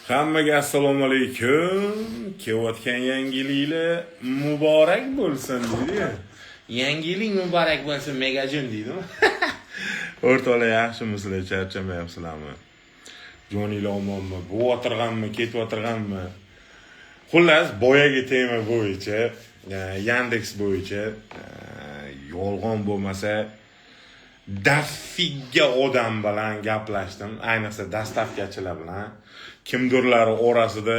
Hammaga assalomu alaykum. Kelayotgan yangiliklar muborak bo'lsin deydi. Yangilik muborak bo'lsin megajin deydimi? O'rtoqlar yaxshimisizlar, charchamayapsizlarmi? Joninglar omonmi? Bu o'tirganmi, ketib o'tirganmi? Xullas, boyagi tema bo'yicha, Yandex bo'yicha yolg'on bo'lmasa dafiga odam bilan gaplashdim, ayniqsa dastavkachilar bilan. Kimdirlar orasida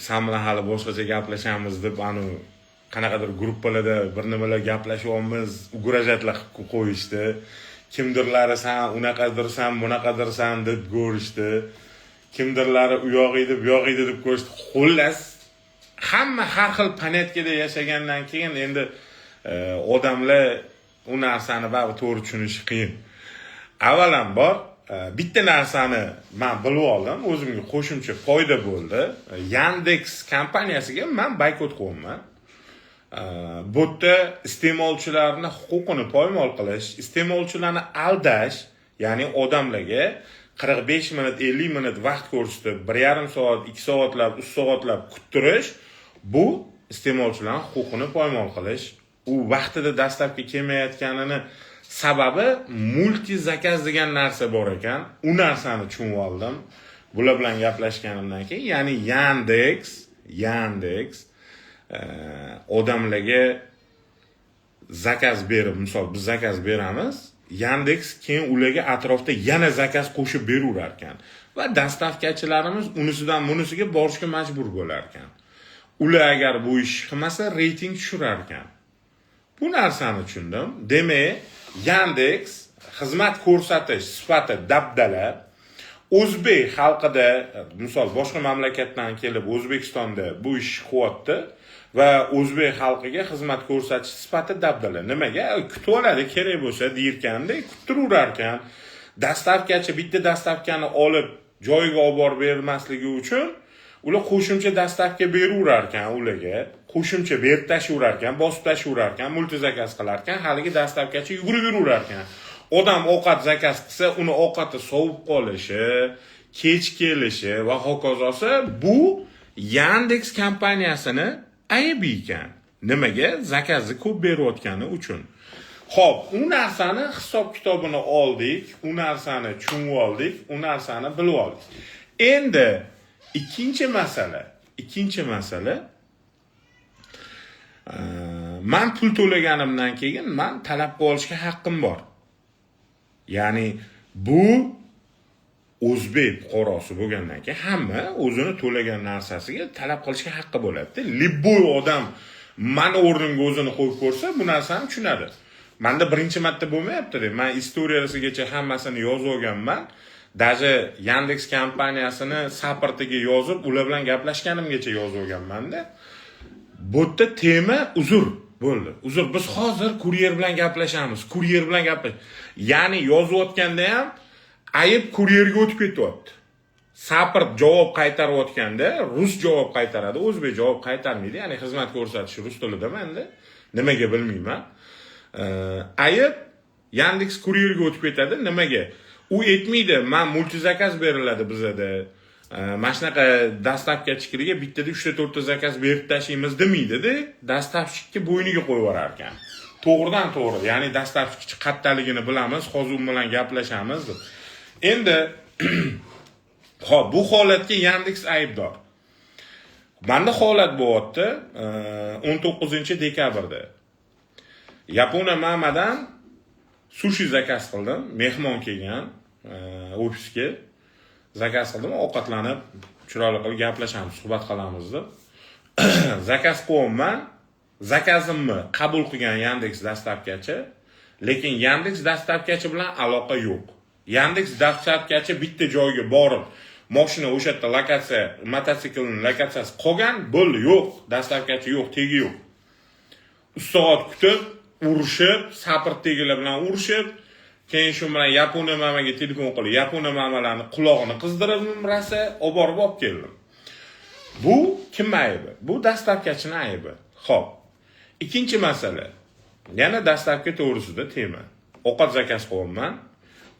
sen bilan hali boshqacha gaplashamiz deb qanaqadir gruppalarda bir nimalar gaplashyapmiz, ugrajatlar qilib qo'yishdi. Kimdirlari sen unaqadirsan, bunaqadirsan deb ko'rishdi. Kimdirlari u yoq edi, bu yoq edi deb ko'rishdi. Xullas, hamma har xil planetkada yashagandan keyin endi odamlar u narsani baribir to'g'ri tushunishi qiyin. Avvalambor bitta narsani men bilib oldim, o'zimga qo'shimcha foyda bo'ldi. Yandex kompaniyasiga men boykot qo'yaman. Bu yerda iste'molchilarning huquqini poymol qilish, iste'molchilarni aldash, ya'ni odamlarga 45 minut, 50 minut vaqt ko'rsatib, 1,5 soat, 2 soatlab, 3 soatlab kuttirish, bu iste'molchilarning huquqini poymol qilish. U vaqtida dastavka kelmayotganini sababi multi zakaz degan narsa bor ekan. U narsani tushunib oldim. Bular bilan gaplashganimdan keyin, ya'ni Yandex odamlarga zakaz berib, misol biz zakaz beramiz, Yandex keyin ularga atrofda yana zakaz qo'shib beraverar ekan va dastavkachilarimiz unisidan bunisiga borishga majbur bo'lar ekan. Ular agar bu ish qilmasa, reyting tushirar ekan. Bu narsani tushundim. Demak, Yandex xizmat ko'rsatish sifati dabdala. O'zbek xalqida, misol boshqa mamlakatdan kelib O'zbekistonda bu ish qilyapti va o'zbek xalqiga xizmat ko'rsatish sifati dabdala. Nimaga? Kutib oladi, kerak bo'lsa deyirganda kuttiraverar ekan. Dastavkachi bitta dastavkani olib joyiga olib borib bermasligi uchun ular qo'shimcha dastavka beraverar ekan ularga. Qo'shimcha berib tashaverar ekan, bosib tashaverar ekan, multi zakaz qilar ekan, haligi dastavkachi yugurib yuraverar ekan. Odam ovqat zakaz qilsa, uni ovqati sovib qolishi, kech kelishi va hokazosi bu Yandex kompaniyasini aybi ekan. Nimaga? Zakazni ko'p berayotgani uchun. Xo'p, u narsani hisob kitobini oldik, u narsani tushunib oldik, u narsani bilib oldik. Endi ikkinchi masala men pul to'laganimdan keyin men talab qilishga haqqim bor. Ya'ni bu o'zbek fuqarosi bo'lgandan keyin hamma o'zini to'lagan narsasiga talab qilishga haqqi bo'ladi. Libboy odam meni o'rnimga o'zini qo'yib ko'rsa, bu narsani tushunadi. Menda birinchi marta bo'lmayapti-da. Men istoriyasigacha hammasini yozib olganman. Даже Yandex kompaniyasini saportiga yozib, ular bilan gaplashganimgacha yozib olganman-da. Bu yerda tema uzr bo'ldi. Uzr, biz hozir kuryer bilan gaplashamiz. Ya'ni yozayotganda ham ayib kuryerga o'tib ketyapti. Saport javob qaytarayotganda rus javob qaytaradi, o'zbek javob qaytarmaydi. Ya'ni xizmat ko'rsatish rus tilida menda. Nimaga bilmayman. Ayib Yandex kuryerga o'tib ketadi. Nimaga? U aytmaydi, men multi zakaz beriladi bizada. Mana shunaqa dastavkachilarga bittada 3 ta 4 ta zakaz berib tashlaymiz demaydi-da, dastavchiga bo'yniga qo'yib yurar ekan. To'g'ridan to'g'ri, ya'ni dastavchi qattaligini bilamiz, hozir u bilan gaplashamiz deb. Endi xo'p, bu holatga Yandex aybdor. Menda holat bo'lyapti 19-dekabrda. Yaponiya mamadan sushi zakaz qildim, mehmon kelgan ofisga. Zakaz qildim, ovqatlanib, chiroyli qilib gaplashamiz, suhbat qilamiz deb. Zakaz qo'yman. Zakazimni qabul qilgan Yandex dastavkachi, lekin Yandex dastavkachi bilan aloqa yo'q. Yandex dastavkachi bitta joyga borib, mashina o'sha yerda lokatsiya, mototsiklning lokatsiyasi qolgan, bo'ldi, yo'q, dastavkachi yo'q, tegi yo'q. 3 soat kutib, urishib, saportdagilar bilan urishib, keyin shu bilan Yaponiya mamaga telefon qilib, Yaponiya mamalarni qulog'ini qizdirib, rosa olib keldim. Bu kim aybi? Bu dastavkachining aybi. Xo'p. Ikkinchi masala. Yana dastavka to'g'risida tema. Ovqat zakaz qilyapman.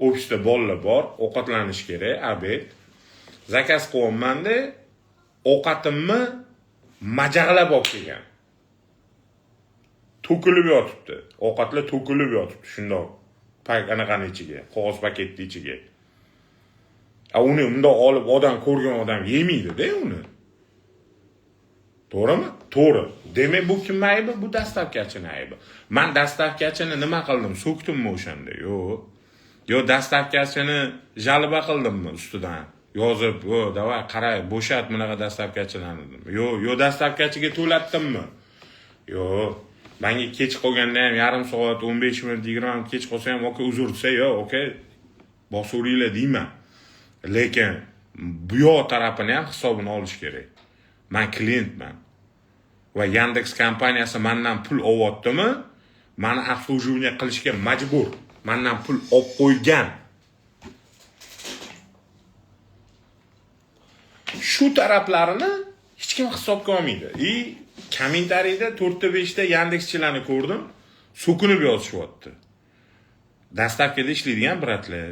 Ofisda bolalar bor, ovqatlanish kerak, obed. zakaz qilyapman-da, ovqatimni majag'lab olib kelgan. To'kilib yotibdi. Ovqatlar to'kilib yotibdi shundoq. Anaqani ichiga, qog'oz paketni ichiga. Uni bundoq olib odam ko'rgan odam yemaydi-da uni. To'g'rimi? To'g'ri. Demak, bu kim aybi? Bu dastavkachini aybi. Men dastavkachini nima qildim? So'kdimmi o'shanda? Yo'q. Yo dastavkachini jalba qildimmi ustidan? Yozib, "O, davay, qaray, bo'shat bunaqa dastavkachilarni" dedim. Yo dastavkachiga to'latdimmi? Yo'q. Menga kech qolganda ham yarim soat, 15 minut, 20 minut kech qolsa ham, "Oka, uzr" desa, "Yo'q, oka, bosuringlar" deyman. Lekin bu yoq tarafini ham hisobini olish kerak. Men klientman. Va Yandex kompaniyasi mendan pul olyaptimi? Meni обслуживание qilishga majbur. Mendan pul olib qo'ygan. Shu taraflarini hech kim hisobga olmaydi. Kommentariyda 4-5 ta Yandexchilarni ko'rdim, so'kinib yozishyapti. Dastavkada ishlaydigan bratlar,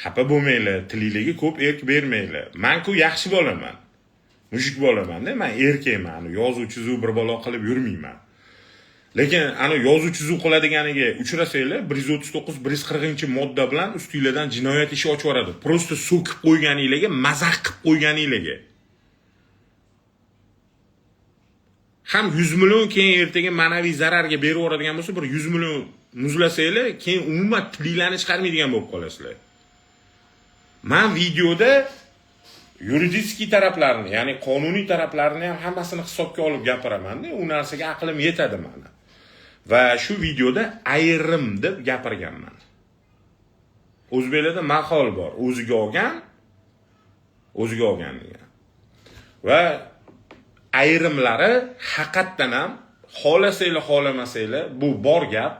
xafa bo'lmanglar, tilingizga ko'p erk bermanglar. Men-ku yaxshi bo'laman. Mushuk bo'laman-da, men erkakman, yozuvchi-zu bir balo qilib yurmayman. Lekin ana yozuvchi-zu qiladiganiga uchrasanglar, 139-140-modda bilan ustingizdan jinoyat ishi ochib yuboradi. Prosta so'kib qo'yganingizga, mazaq qilib qo'yganingizga. Ham 100 million keyin ertaga ma'naviy zararga berib yuboradigan bo'lsa, bir 100 million muzlasanglar, keyin umuman tilinglarni chiqarmaydigan bo'lib qolasizlar. Men videoda yuridik taraflarni, ya'ni qonuniy taraflarni ham hammasini hisobga olib gapiraman-da, u narsaga aqlim yetadi meni. Va shu videoda ayrim deb gapirganman. O'zbeklarda maqol bor, o'ziga olgan degan. Va ayrimlari haqiqatan ham xohlasanglar, xohlamasanglar, bu bor gap,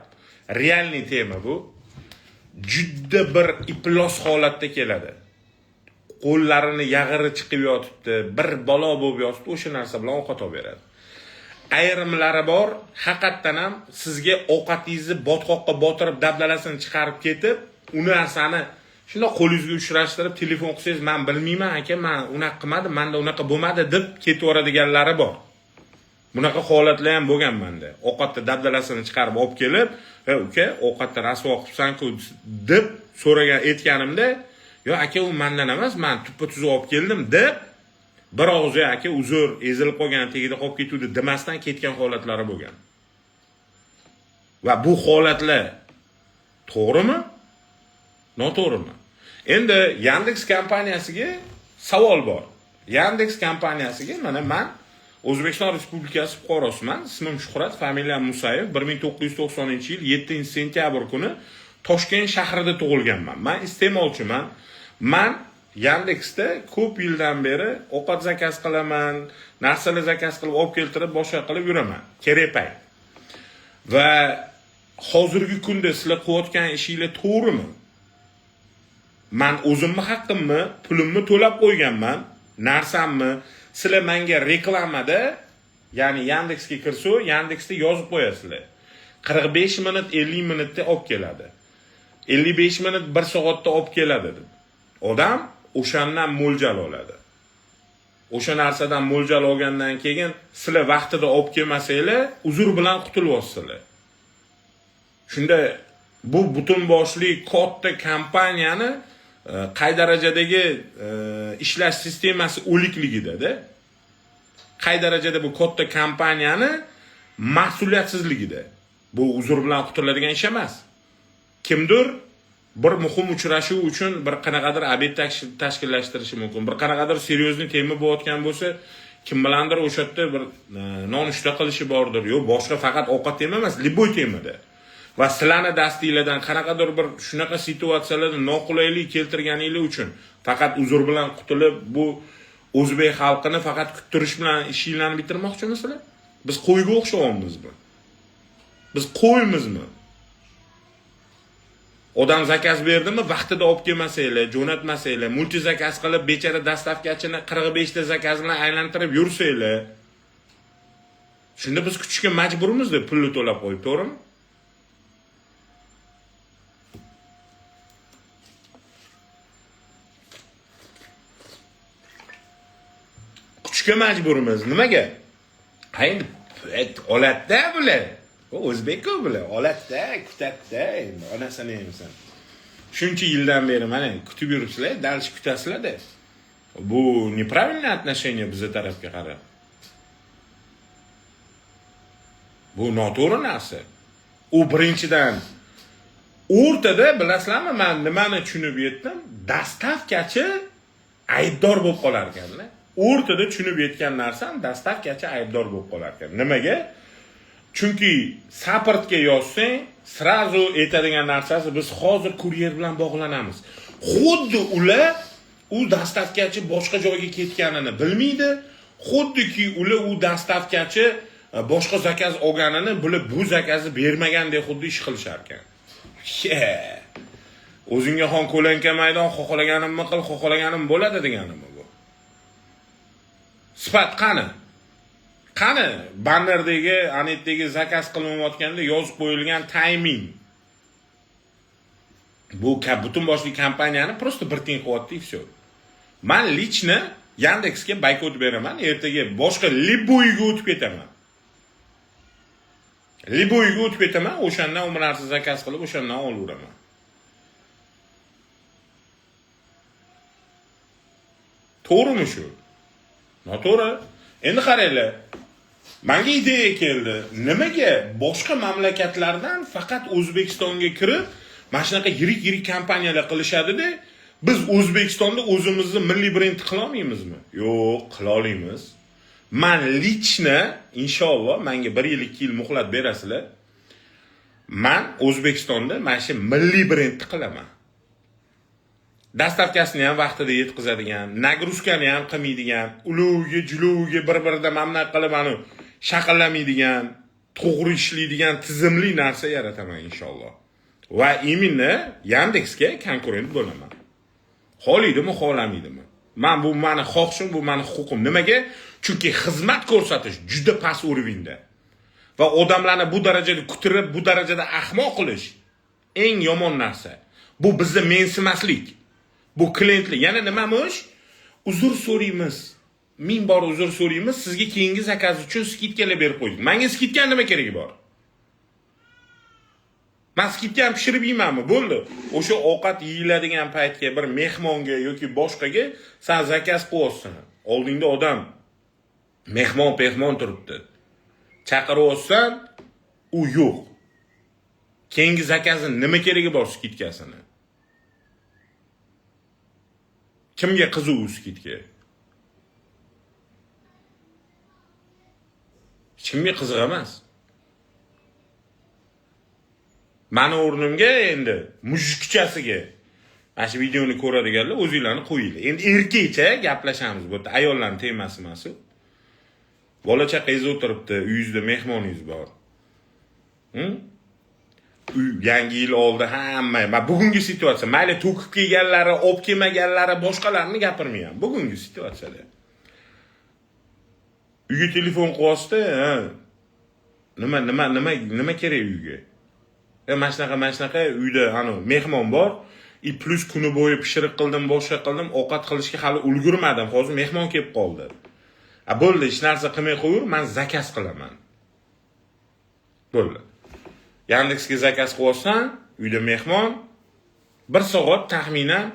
realniy tema bu. Juda bir iflos holatda keladi. Qo'llarini yag'iri chiqib yotibdi, bir balo bo'lib yotibdi, o'sha narsa bilan ovqat olib beradi. Ayrimlari bor, haqiqatan ham sizga ovqatingizni botqoqqa botirib, dabdalasini chiqarib ketib, u narsani shunda qo'lingizga uchrashtirib, telefon qilsangiz, "Men bilmayman aka, men unaqa qilmadim, menda unaqa bo'lmadi" deb ketaveradiganlari bor. Bunaqa holatlar ham bo'lgan menda. Ovqatda dabdalasini chiqarib olib kelib, "Uka, ovqatda rasvo qilibsan-ku" deb so'ragan etganimda, "Yo aka, u mendan emas, men tuppa-tuz olib keldim" deb bir og'iz aka uzr, ezilib qolgan, tegida qolib ketuvdi demasdan ketgan holatlari bo'lgan. Va bu holatlar to'g'rimi? Noto'g'rimi? Endi Yandex kompaniyasiga savol bor. Yandex kompaniyasiga mana men O'zbekiston Respublikasi fuqarosiman. Ismim Shuhrat, familiyam Musayev. 1990-yil 7-sentyabr kuni Toshkent shahrida tug'ilganman. Men iste'molchiman. Men Yandexda ko'p yildan beri ovqat zakaz qilaman, narsalar zakaz qilib olib keltirib, boshqa qilib yuraman. Kerak payt. Va hozirgi kunda sizlar qilayotgan ishinglar to'g'rimi? Men o'zimni haqqimni, pulimni to'lab qo'yganman, narsamni sizlar menga reklamada, ya'ni Yandexga kirsa, Yandexda yozib qo'yasizlar. 45 minut, 50 minutda olib keladi. 55 minut, 1 soatda olib keladi deb. Odam o'shandan mo'ljal oladi. O'sha narsadan mo'ljal olgandan keyin sizlar vaqtida olib kelmasanglar, uzr bilan qutulib olsizlar. Shunda bu butun boshli katta kompaniyani qay darajadagi ishlash sistemasi o'likligida-da. Qay darajada bu katta kompaniyani mas'uliyatsizligida. Bu uzr bilan qutuladigan ish emas. Kimdir bir muhim uchrashuv uchun bir qanaqadir obed tashkillashtirishi mumkin. Bir qanaqadir seryozni tema bo'layotgan bo'lsa, kim bilandir o'sha yerda bir nonushta qilishi bordir. Yo'q, boshqa faqat ovqat tema emas, liboy temada. Va sizlarning dastinglardan qanaqadir bir shunaqa situatsiyalarda noqulaylik keltirganingiz uchun faqat uzr bilan qutulib, bu o'zbek xalqini faqat kuttirish bilan ishinglarni bitirmoqchimisizlar? Biz qo'yga o'xshaymizmi? Biz qo'ymizmi? Odam zakaz berdimi, vaqtida olib kelmasanglar, jo'natmasanglar, multi zakaz qilib, bechara dastavkachini 45 ta zakaz bilan aylantirib yursanglar, shunda biz kutishga majburmiz deb pulni to'lab qo'yib, to'g'rimi? kutishga majburmiz. Nimaga? Endi olatda bular. O'zbek-ku bular. Olatda, kutatda, endi onasini yemsan. Shuncha yildan beri mana kutib yuribsizlar, dalsh kutasizlar-da. Bu неправильное отношение bizga tarafga qarab. Bu noto'g'ri narsa. U birinchidan o'rtada bilasizlarmi, men nimani tushunib yetdim? Dastavkachi aybdor bo'lib qolar ekan-da. O'rtada tushunib yetgan narsam dastavkachi aybdor bo'lib qolar ekan. Nimaga? Chunki saportga yozsang, srazu aytadigan narsasi biz hozir kuryer bilan bog'lanamiz. Xuddi ular u dastavkachi boshqa joyga ketganini bilmaydi. Xuddiki ular u dastavkachi boshqa zakaz olganini bilib bu zakazni bermagandek xuddi ish qilishar ekan. O'zingga xon qo'lanka maydon, xohlaganimni qil, xohlaganim bo'ladi deganimi bu? Sifat qani? Qani bannerdagi, anetdagi zakaz qilinayotganda yozib qo'yilgan timing. Bu butun boshli kompaniyani просто bir tiyin qilyapti, все. Men lichni Yandexga boykot beraman, ertaga boshqa Liboyga o'tib ketaman. Liboyga o'tib ketaman, o'shandan u narsa zakaz qilib, o'shandan olaveraman. To'g'rimi shu? Noto'g'ri. Endi qaranglar. Menga ideya keldi. Nimaga boshqa mamlakatlardan faqat O'zbekistonga kirib, mana shunaqa yirik kompaniyalar qilishadi-da, biz O'zbekistonda o'zimizni milliy brend qila olmaymizmi? Yo'q, qila olamiz. Men lichni inshaalloh menga 1 yil 2 yil muhlat berasizlar. Men O'zbekistonda mana shu milliy brendni qilaman. Dastavkasini ham vaqtida yetkazadigan, nagruzkani ham qilmaydigan, uluga, juluga bir-biridan mamnun qilib ani shaqallamaydigan, to'g'ri ishlaydigan tizimli narsa yarataman inshaalloh. Va imini Yandexga konkurent bo'laman. Xohlaydimi, xohlamaydimi? Men bu meni xohishim, bu meni huquqim. Nimaga? Chunki xizmat ko'rsatish juda past o'rinda. Va odamlarni bu darajada kutirib, bu darajada ahmoq qilish eng yomon narsa. Bu bizni mensimaslik. Bu klientlik. Yana nimamish? Uzr so'raymiz. Ming bor uzr so'raymiz. Sizga keyingi zakaz uchun skidkalar berib qo'ydik. Menga skidka nima keragi bor? Men skidka ham pishirib yeymanmi? Bo'ldi. O'sha ovqat yeyiladigan paytga bir mehmonga yoki boshqaga sen zakaz qo'ysan. Oldingda odam mehmon turibdi. Chaqiryapsan, u yo'q. Keyingi zakazning nima keragi bor skidkasini? Kimga qiziq skidka? Kimga qiziq emas? Mani o'rnimga endi mujikchasiga mana shu videoni ko'radiganlar o'zinglarni qo'yinglar. Endi erkakcha gaplashamiz bu yerda, ayollarning temasi emas. Bola chaqangiz o'tiribdi, uyingizda mehmoningiz bor. Yangi yil oldi hamma, men bugungi situatsiya, mayli to'kib kelganlari, olib kelmaganlari, boshqalarni gapirmayman. Bugungi situatsiyada. Uyga telefon qilyapti, nima kerak uyga? Mana shunaqa uyda mehmon bor, plus kuni bo'yi pishiriq qildim, boshqa qildim, ovqat qilishga hali ulgurmadim. Hozir mehmon kelib qoldi. Bo'ldi, hech narsa qilmay qo'yur, men zakaz qilaman. Bo'ldi. Yandexga zakaz qo'ysan, uyda mehmon 1 soat taxminan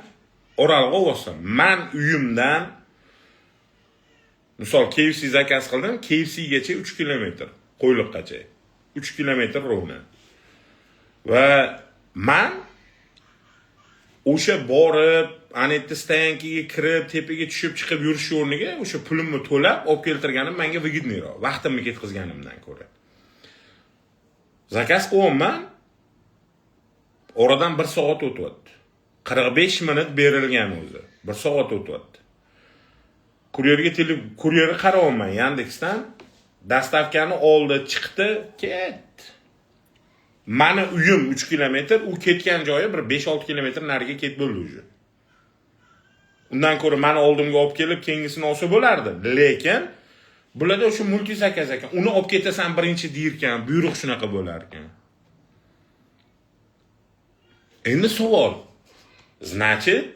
oraliq olsan. Men uyimdan misol KFC zakaz qildim, KFC gacha 3 kilometr, Qo'yliqqacha. 3 kilometr rovna. Va men o'sha borib, anetda stoyankaga kirib, tepaga tushib chiqib yurish o'rniga o'sha pulimni to'lab olib keltirganim menga выгоднeyroq, vaqtimni ketkazganimdan ko'ra. Zakaz qo'yman. Oradan 1 soat o'tdi. 45 minut berilgan o'zi. 1 soat o'tdi. Kuryerga qarayapman Yandexdan. Dastavkani oldi, chiqdi, ketdi. Mani uyim 3 kilometr, u ketgan joyi bir 5-6 kilometr nariga ketib bo'ldi o'zi. Undan ko'ra meni oldimga olib kelib, keyingisini olsa bo'lardi. Lekin bularda o'sha multi zakaz ekan. Uni olib ketasan birinchi deyirkan, buyruq shunaqa bo'lar ekan. Endi savol. Значит,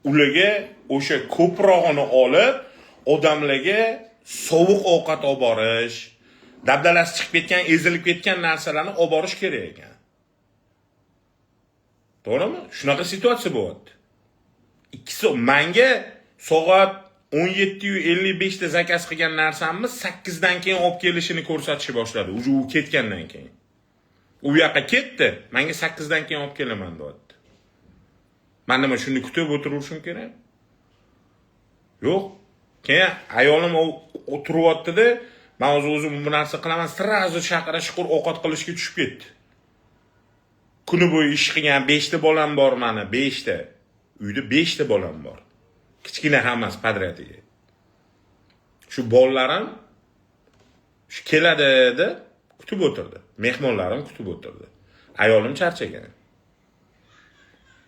ularga o'sha ko'prog'ini olib, odamlarga sovuq ovqat olib borish, dabdalasi chiqib ketgan, ezilib ketgan narsalarni olib borish kerak ekan. To'g'rimi? Shunaqa situatsiya bo'lyapti. Ikkisi menga soat 17:55 da zakaz qilgan narsamni 8 dan keyin olib kelishini ko'rsatishni boshladi. U ketgandan keyin. U yoqqa ketdi, menga 8 dan keyin olib kelaman deyapti. Men nima shuni kutib o'tirishim kerak? Yo'q. Keyin ayolim o'tiryapti-da, men o'zim bu narsa qilaman, sirazu shaqira shukur ovqat qilishga tushib ketdi. Kuni bo'yi ish qilgan 5 ta bolam bor meni, 5 ta. Uyda 5 ta bolam bor. Kichkina hammasi padratiga. Shu bolalarim shu keladi deb kutib o'tirdi. Mehmonlarim kutib o'tirdi. Ayolim charchagan.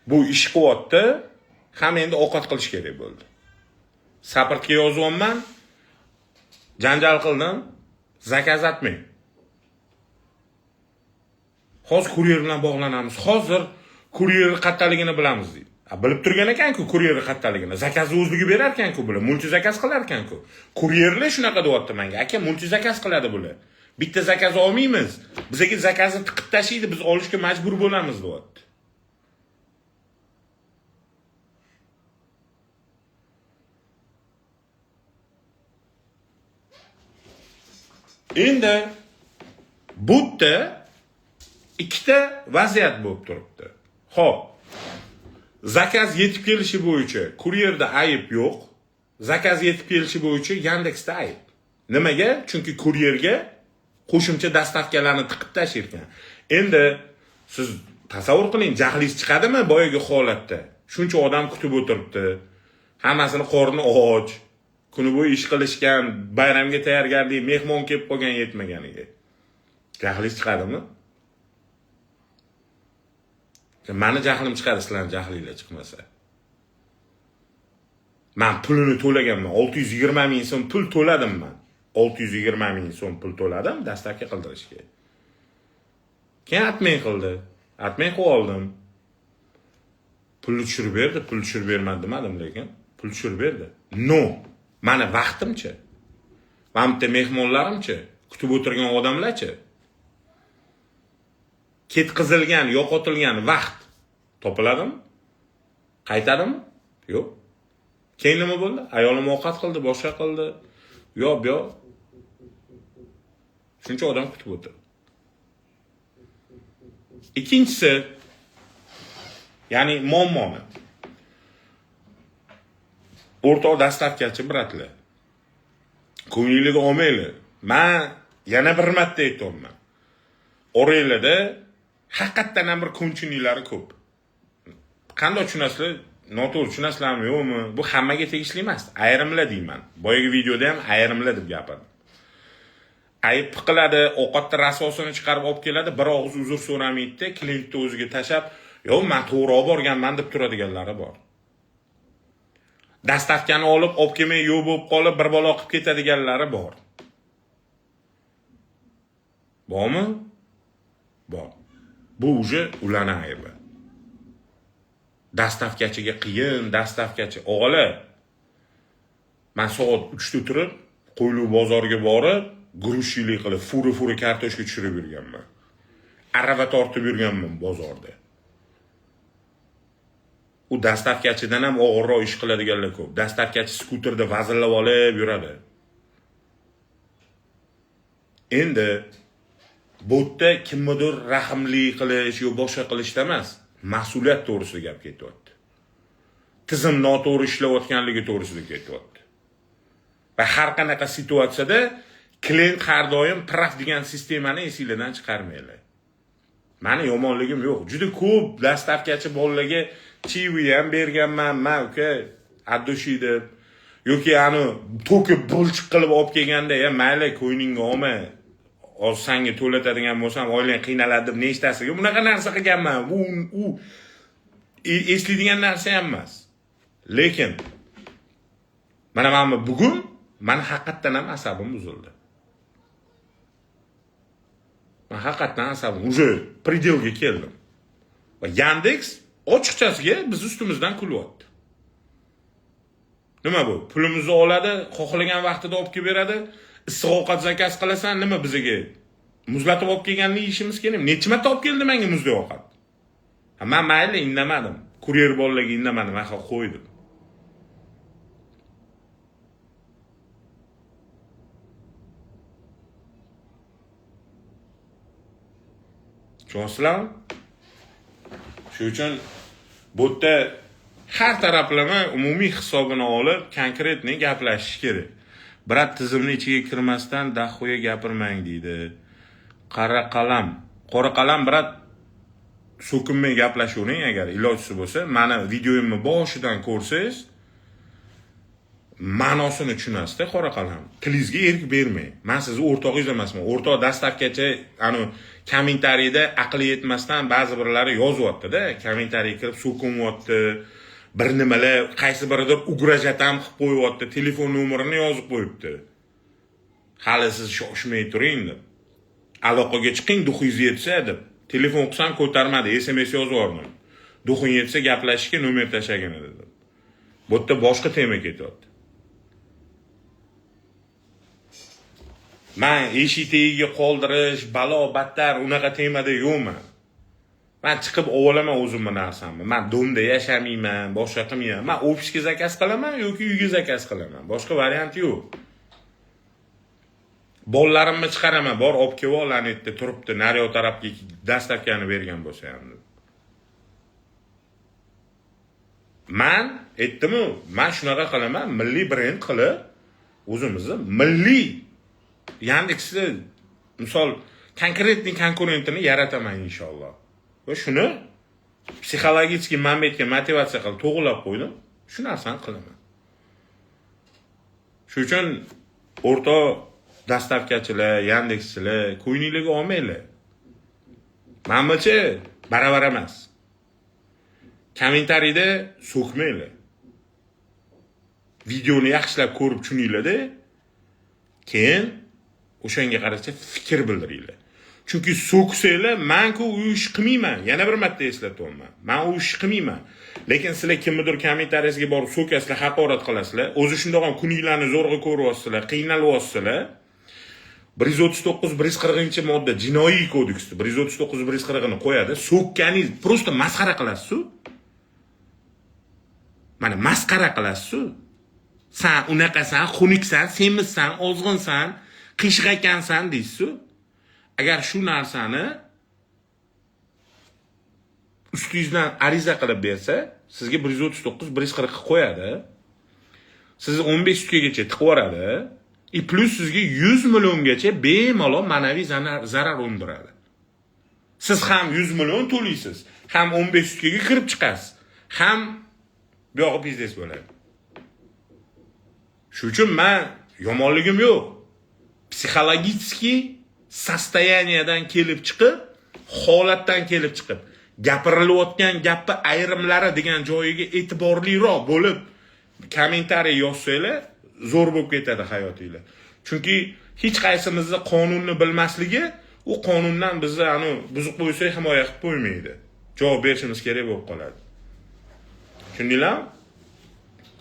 Bu ish qilyapti, ham endi ovqat qilish kerak bo'ldi. Saprtga yozyapman, janjal qildim, zakaz atmang. Hozir kuryer bilan bog'lanamiz. Hozir kuryer qattaligini bilamiz deydi. Bilib turgan ekan-ku kuryer qattaligini. Zakazni o'zligi berar ekan-ku bular. Multi zakaz qilar ekan-ku. Kuryerlar shunaqa deyapti menga. Aka, multi zakaz qiladi bular. Bitta zakaz olmaymiz. Bizga zakazni tiqib tashlaydi, biz olishga majbur bo'lamiz deyapti. Endi bu yerda ikkita vaziyat bo'lib turibdi. Xo'p, zakaz yetib kelishi bo'yicha kuryerda ayib yo'q. Zakaz yetib kelishi bo'yicha Yandexda ayib. Nimaga? Chunki kuryerga qo'shimcha dastavkalarni tiqib tashirgan. Endi siz tasavvur qiling, jahlingiz chiqadimi boyagi holatda? Shuncha odam kutib o'tiribdi. Hammasini qorni och. Kuni bo'yi ish qilishgan, bayramga tayyorgarlik, mehmon kelib qolgan yetmaganiga. Jahlingiz chiqadimi? Meni jahlim chiqadi, sizlarning jahlinglar chiqmasa. Men pulini to'laganman. 620 ming so'm pul to'ladim men. 620 ming so'm pul to'ladim dastavka qildirishga. Keyin atmang qildi. Atmang qo'yib oldim. Pulni tushirib berdi, pul tushirib bermadi demadim lekin. Pul tushirib berdi. No. Meni vaqtimcha. Men bitta mehmonlarimcha, kutib o'tirgan odamlarcha. Ketkizilgan, yo'qotilgan vaqt topiladimi? Qaytadimi? Yo'q. Keyin nima bo'ldi? Ayolim ovqat qildi, boshqa qildi. Yo'q. Shuncha odam kutib o'tirdi. Ikkinchisi, ya'ni muammoni. O'rtoq dastavkachi bratlar. Ko'nglingizni olmanglar. Men yana bir marta aytayapman. Oranglarda haqiqatdan ham bir ko'nchiniklari ko'p. Qanday tushunasizlar? Noto'g'ri tushunasizlarmi, yo'qmi? Bu hammaga tegishli emas. Ayrimlar deyman. Boyagi videoda ham ayrimlar deb gapirdim. Ayib qiladi, ovqatni rasosini chiqarib olib keladi, bir og'iz uzr so'ramaydi, klientni o'ziga tashab, "Yo'q, men to'g'ri olib borganman" deb turadiganlari bor. Dastavkani olib kelmay yo'q bo'lib qolib, bir bola qilib ketadiganlari bor. Bormi? Bor. Bu uje ularning aybi. Dastavkachiga qiyin, dastavkachi o'g'li. Men soat 3 da turib, Qo'yli bozoriga borib, grushilik qilib, furi kartoshka tushirib yurganman. Arava tortib yurganman bozorda. U dastavkachidan ham og'irroq ish qiladiganlar ko'p. Dastavkachi skuterda vazillab olib yuradi. Endi bu yerda kimnidir rahmli qilish yoki boshqa qilishda emas, mas'uliyat to'g'risida gap ketyapti. Tizim noto'g'ri ishlayotganligi to'g'risida ketyapti. Va har qanaqa situatsiyada klient har doim praf degan sistemani esingizdan chiqarmanglar. Meni yomonligim yo'q. Juda ko'p dastavkachi bolalarga chivi ham berganman, men uka addushida yoki ani to'kib bulchiq qilib olib kelganda, "Ya mayli, ko'yningga olma. Hozir senga to'latadigan bo'lsam, oilang qiynaladi" deb nechtasiga bunaqa narsa qilganman. U eslaydigan narsa ham emas. Lekin mana bugun men haqiqatdan ham asabim buzildi. Men haqiqatdan asabim uje predelga keldim. Va Yandex ochiqchasiga biz ustimizdan kulyapti. Nima bu? Pulimizni oladi, xohlagan vaqtida olib kelib beradi. Issiq ovqat zakaz qilasan, nima bizga? Muzlatib olib kelganini yeyishimiz kerak. Necha marta olib keldi menga muzli ovqat? Men mayli indamadim. Kuryer bolalarga indamadim, men qo'ydim. Tushunasizlarmi? Shuning uchun bu yerda har taraflama umumiy hisobini olib, konkretni gaplashish kerak. Birat tizimning ichiga kirmasdan dahoya gapirmang deydi. Qora qalam birat so'kinmay gaplashavering agar ilojisi bo'lsa. Meni videoyimni boshidan ko'rsangiz, ma'nosini tushunasizda qora qalam. Tilingizga erk bermang. Men sizni o'rtog'ingiz emasman. O'rtoq dastavkacha kommentariyda aqli yetmasdan ba'zi birlari yozyapti-da, kommentariy kirib so'kinyapti. Bir nimalar qaysi biridir ugrajatam qilib qo'yapti, telefon nomerini yozib qo'yibdi. Hali siz shoshmay turing deb. Aloqaga chiqing, duxingiz yetsa deb. Telefon qilsam ko'tarmadi, SMS yozyapman. Duxin yetsa gaplashishga nomer tashlagan edi deb. Bu yerda boshqa tema ketyapti. Men eshik tagiga qoldirish, balo battar unaqa temada yo'qman. Men chiqib ovolaman o'zimni narsamni. Men domda yashamayman, boshqa qilmayman. Men ofisga zakaz qilaman yoki uyga zakaz qilaman. Boshqa variant yo'q. Bollarimni chiqaraman, bor olib kelib ol, anetda turibdi, nariyo tarafga dastavkani bergan bo'lsa ham. Men aytdim-ku, men shunaqa qilaman, milliy brend qilib o'zimizni milliy Yandexni misol konkretni konkurentini yarataman inshaalloh. Va shuni psixologik manbaga motivatsiya qilib to'g'rilab qo'ydim. Shu narsani qilaman. Shuning uchun o'rta dastavkachilar, Yandexchilar ko'ngilga olmanglar. Menimcha baravar emas. Kommentariyda so'kmanglar. Videoni yaxshilab ko'rib tushuninglar-da, keyin o'shanga qarata fikr bildiringlar. Chunki so'ksanglar, men-ku u ish qilmayman. Yana bir marta eslatyapman. Men u ish qilmayman. Lekin sizlar kimnidir kommentariyasiga borib so'kasizlar, haqorat qilasizlar. O'zi shundoq ham kuninglarni zo'rg'a ko'ryapsizlar, qiynalyapsizlar. 139-140-modda jinoiy kodeksda 139-140 ni qo'yadi. So'kkaningiz prosta masxara qilasiz-ku. Mana masxara qilasiz-ku. Sen unaqasan, xunuksan, semizsan, ozg'insan, qiyshiq ekansan deysiz-ku. Agar shu narsani ustingizdan ariza qilib bersa, sizga 139-140 qo'yadi. Sizni 15 sutkagacha tiqib yuboradi. Plus sizga 100 milliongacha bemalol ma'naviy zarar undiradi. Siz ham 100 million to'laysiz, ham 15 sutkaga kirib chiqasiz, ham bu yo'q biznes bo'ladi. Shuning uchun men yomonligim yo'q. Psixologический состояниеdan kelib chiqib, holatdan kelib chiqib, gapirilayotgan gapni ayrimlari degan joyiga e'tiborliroq bo'lib kommentariy yozsanglar, zo'r bo'lib ketadi hayotinglar. Chunki hech qaysimizni qonunni bilmasligi, u qonundan bizni buzib qo'ysak himoya qilib qo'ymaydi. Javob berishimiz kerak bo'lib qoladi. Tushundinglarmi?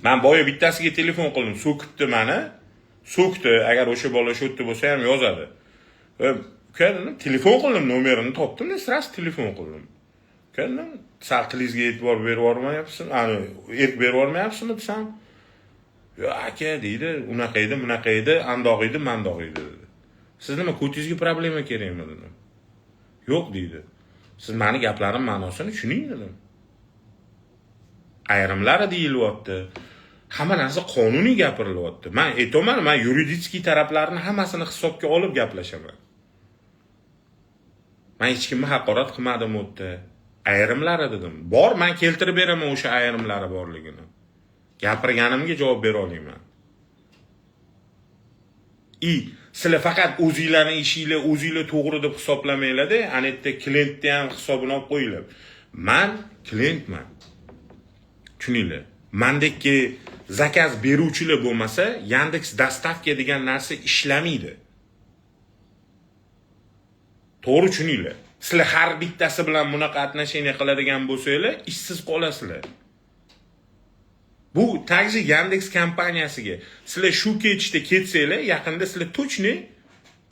Men boya bittasiga telefon qildim, so'kibdi meni. So'kdi, agar o'sha bola shotdi bo'lsa ham yozadi. Ukadim, telefon qildim, nomerini topdim, sras telefon qildim. Ukadim, sal tilingizga e'tibor berib yormayapsizmi? Erk berib yormayapsizmi desam, "Yo, aka" deydi, "Unaqa edi, bunaqa edi, andoq edi, mandoq edi" dedi. "Siz nima, ko'tingizga problema kerakmi?" dedim. "Yo'q" deydi. "Siz meni gaplarim ma'nosini tushuning" dedim. Ayrimlari deyilyapti. Hamma narsa qonuniy gapirilyapti. Men aytaman, men yuridik taraflarni hammasini hisobga olib gaplashaman. Men hech kimni haqorat qilmadim o'tda. Ayrimlari dedim. Bor, men keltirib beraman o'sha ayrimlari borligini. Gapirganimga javob bera olmayman. Sizlar faqat o'zingizlarning ishinglar o'zingizlar to'g'ri deb hisoblamanglar-da, anetda klientni ham hisobini olib qo'yinglar. Men klientman. Tushuninglar. Mendagi zakaz beruvchilar bo'lmasa, Yandex dastavka degan narsa ishlamaydi. To'g'ri tushuninglar. Sizlar har bittasi bilan bunaqa отношение qiladigan bo'lsanglar, ishsiz qolasizlar. Bu takji Yandex kompaniyasiga sizlar shu ketishda ketsanglar, yaqinda sizlar точно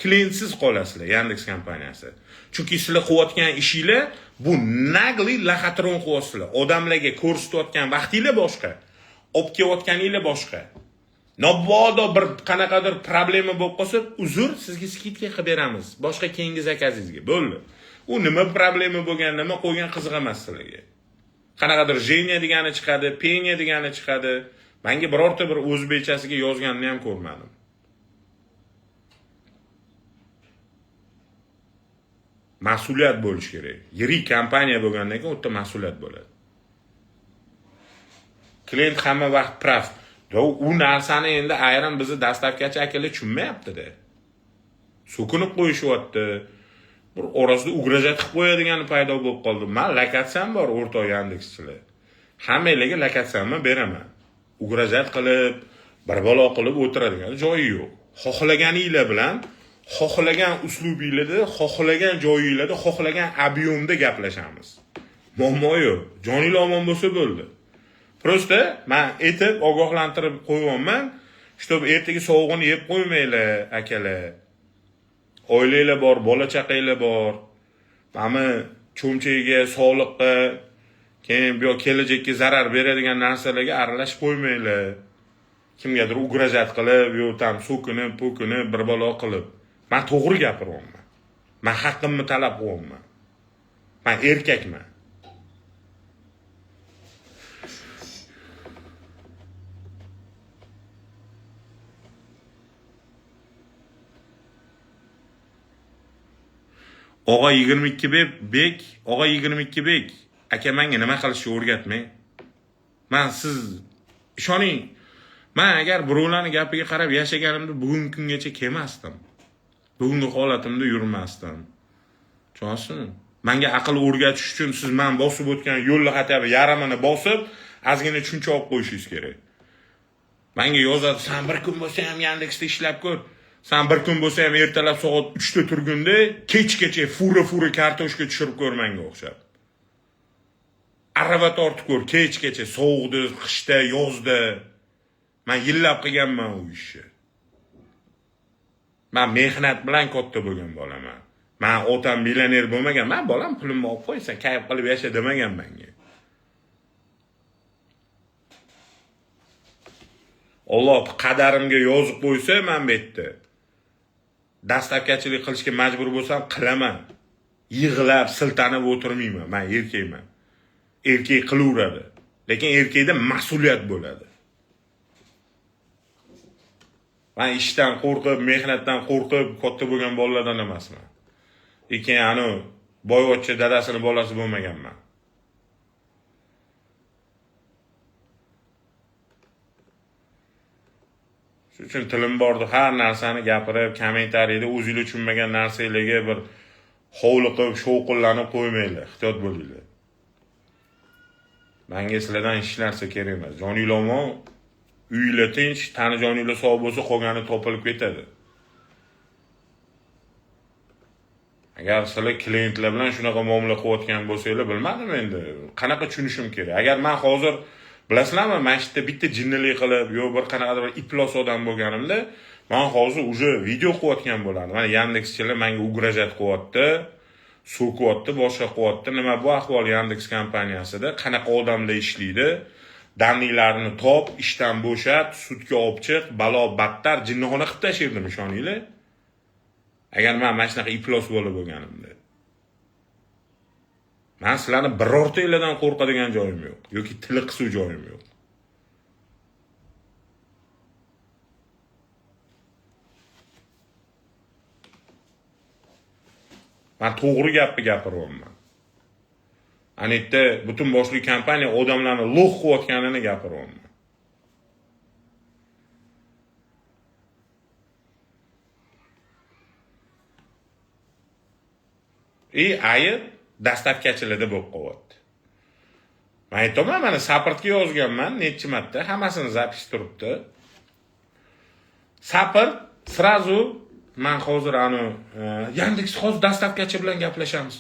klientsiz qolasizlar Yandex kompaniyasi. Chunki sizlar qilayotgan ishinglar bu nagli laxatron qilyapsizlar. Odamlarga ko'rsatayotgan vaqtinglar boshqa, olib kelayotganinglar boshqa. Nobbodo bir qanaqadir problema bo'lib qolsa, uzr, sizga skidka qilib beramiz. Boshqa keyingi zakazingizga. Bo'ldi. U nima problema bo'lgan, nima qo'ygan qiziq emas sizlarga. Qanaqadir Jenya degani chiqadi, Penya degani chiqadi. Menga birorta bir o'zbekchasiga yozganini ham ko'rmadim. Mas'uliyat bo'lish kerak. Yirik kompaniya bo'lgandan keyin o'ta mas'uliyat bo'ladi. Klient hamma vaqt prav. U narsani endi ayrim bizni dastavkachi akalar tushunmayapti-da. So'kinib qo'yishyapti. Bir orasida ugrajat qilib qo'yadigani paydo bo'lib qoldi. Men lokatsiyam bor o'rtoq Yandexchilar. Hammalarga lokatsiyamni beraman. Ugrajat qilib, bir balo qilib o'tiradigan joyi yo'q. Xohlaganinglar bilan, xohlagan uslubingizda, xohlagan joyingizda, xohlagan ob'yomda gaplashamiz. Muammo yo'q. Joninglar omon bo'lsa bo'ldi. Prosta men aytib ogohlantirib qo'yganman, чтобы ertaga sovug'ini yeb qo'ymanglar, akalar. Oilanglar bor, bola chaqanglar bor. Mana cho'mchagiga, sog'liqqa, keyin bu kelajakka zarar beradigan narsalarga aralashib qo'ymanglar. Kimgadir ugrajat qilib, yo tam so'kinib, po'kinib, bir balo qilib. Men to'g'ri gapiryapman. Men haqqimni talab qilyapman. Men erkakman. Og'a 22 bek, og'a 22 bek. Aka menga nima qilishni o'rgatmang. Men siz ishoning, men agar birovlarning gapiga qarab yashaganimda bugungi kungacha kelmasdim. Bugungi holatimda yurmasdim. Tushunasizmi? Menga aql o'rgatish uchun siz men bosib o'tgan yo'lni hatto yarmini bosib, ozgina tushuncha olib qo'yishingiz kerak. Menga yozadi, "Sen bir kun bo'lsa ham Yandexda ishlab ko'r. Sen bir kun bo'lsa ham ertalab soat 3 da turganda, kechgacha fura kartoshka tushirib ko'r menga o'xshab. Arava tortib ko'r kechgacha, sovuqda, qishda, yozda. Men yillab qilganman u ishni. Men mehnat bilan katta bo'lgan bolaman. Men otam millioner bo'lmagan. Men bolam pulimni olib qo'ysan, kayf qilib yasha demagan menga. Alloh qadarimga yozib qo'ysa, men bu yerda dastavkachilik qilishga majbur bo'lsam qilaman. Yig'lab, siltanib o'tirmayman. Men erkakman. Erkak qilaveradi. Lekin erkakda mas'uliyat bo'ladi. Men ishdan qo'rqib, mehnatdan qo'rqib katta bo'lgan bolalardan emasman. Lekin ani boyvachcha dadasini bolasi bo'lmaganman. Shuning uchun tilim bordi, har narsani gapirib, kommentariyada o'zingizlar tushunmagan narsalarga bir hovliqib, shovqinlanib qo'ymanglar, ehtiyot bo'linglar. Menga sizlardan hech narsa kerak emas. Joninglar omon, uyinglar tinch, tani joninglar sog' bo'lsa, qolgani topilib ketadi. Agar sizlar klientlar bilan shunaqa muomala qilayotgan bo'lsanglar, bilmadim endi. Qanaqa tushunishim kerak? Agar men hozir bilasizlarmi, masjidda bitta jinnilik qilib, yo bir qanaqadir bir iflos odam bo'lganimda, men hozir uje video qilayotgan bo'lardim. Mana Yandexchilar menga ugrajat qilyapti, so'kyapti, boshqa qilyapti. Nima bu ahvol Yandex kompaniyasida? Qanaqa odamlar ishlaydi? Damliklarini top, ishdan bo'shat, sudga olib chiq, balo battar jinnixona qilib tashirdim, ishoninglar. Agar men mana shunaqa iflos bo'lganimda. Men sizlarni birortanglardan qo'rqadigan joyim yo'q yoki tili qisuv joyim yo'q. Men to'g'ri gapni gapiryapman. Anitda butun boshli kompaniya odamlarni lo'q qilayotganini gapiryapman. Ayib dastavkachilarda bo'lib qolyapti. Men aytaman, mana Saportga yozganman necha marta, hammasini zapis turibdi. Saport srazu men hozir ani Yandex hozir dastavkachi bilan gaplashamiz.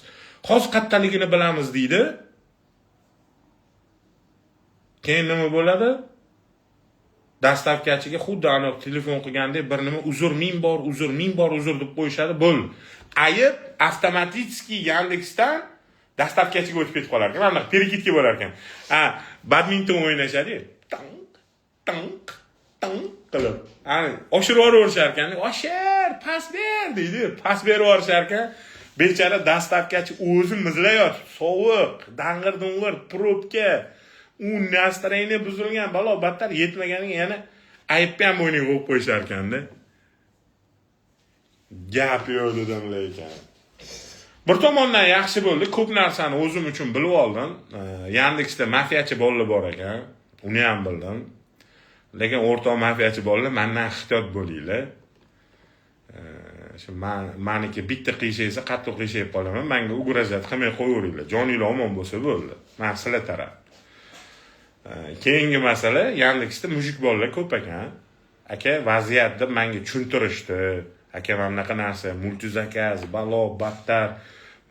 Hozir qattaligini bilamiz deydi. Keyin nima bo'ladi? dastavkachiga xuddi ana telefon qilganda bir nima uzr ming bor uzr deb qo'yishadi, bo'ldi. Ayib avtomatik Yandexdan dastavkachiga o'tib ketib qolar ekan. Mana perikitga bo'lar ekan. Badminton o'ynashadi. Tanq qilib. Oshirib yuborishar ekan. Oshir, pas ber deydi. Pas berib yuborishar ekan. Bechara dastavkachi o'zi mizlayotib, sovuq, dang'ir-dung'ir, probka, u nastrayni buzilgan, balo battar yetmaganiga yana ayibni ham bo'yniga qo'yib qo'yishar ekanda. Gap yo'q dedim lekin. Bir tomondan yaxshi bo'ldi, ko'p narsani o'zim uchun bilib oldim. Yandexda mafiyachi bolalar bor ekan, uni ham bildim. Lekin o'rtoq mafiyachi bolalar mendan ehtiyot bo'linglar. Maniki bitta qiyshaysa qattiq qiyshayib qolaman. Menga ugrajat qilmay qo'yaveringlar. Joninglar omon bo'lsa bo'ldi. Men sizlar taraf. Keyingi masala, Yandexda mujik bolalar ko'p ekan. Aka vaziyatni menga tushuntirishdi. Aka mana bunaqa narsa, multizakaz, balo, battar,